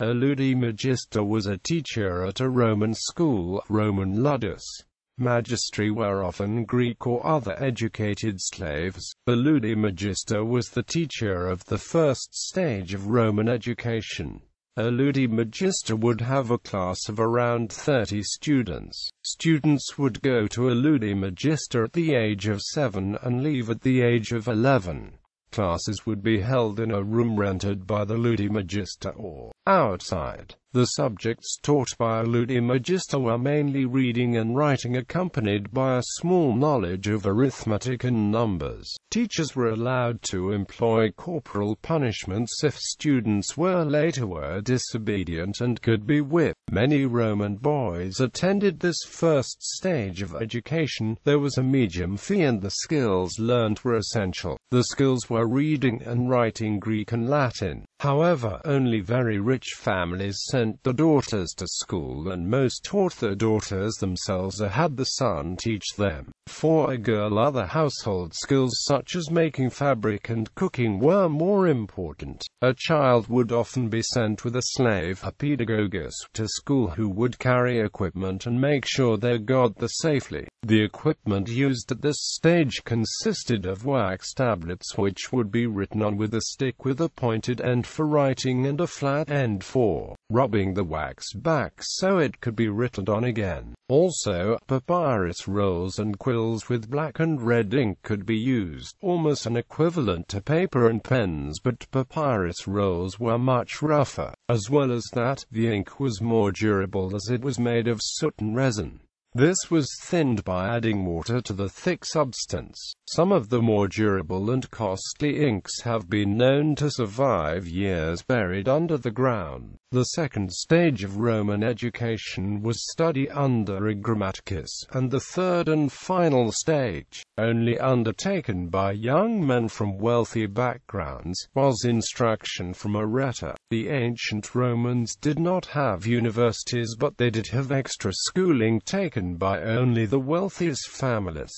A Ludi Magister was a teacher at a Roman school, Roman Ludus.Magistri, where often Greek or other educated slaves. The Ludi Magister was the teacher of the first stage of Roman education. A Ludi Magister would have a class of around 30 students. Students would go to a Ludi Magister at the age of 7 and leave at the age of 11. Classes would be held in a room rented by the Ludi Magister or outside. The subjects taught by a Ludi Magister were mainly reading and writing, accompanied by a small knowledge of arithmetic and numbers. Teachers were allowed to employ corporal punishments if students were late or were disobedient, and could be whipped. Many Roman boys attended this first stage of education. There was a medium fee and the skills learned were essential. The skills were reading and writing Greek and Latin. However, only very rich families sent their daughters to school, and most taught their daughters themselves or had the son teach them. For a girl, other household skills such as making fabric and cooking were more important. A child would often be sent with a slave, a pedagogus, to school who would carry equipment and make sure they got there safely. The equipment used at this stage consisted of wax tablets which would be written on with a stick with a pointed end for writing and a flat end for rubbing the wax back so it could be written on again. Also, papyrus rolls and quills with black and red ink could be used, almost an equivalent to paper and pens, but papyrus rolls were much rougher. As well as that, the ink was more durable as it was made of soot and resin. This was thinned by adding water to the thick substance. Some of the more durable and costly inks have been known to survive years buried under the ground. The second stage of Roman education was study under a grammaticus, and the third and final stage, only undertaken by young men from wealthy backgrounds, was instruction from a rhetor. The ancient Romans did not have universities, but they did have extra schooling taken by only the wealthiest families.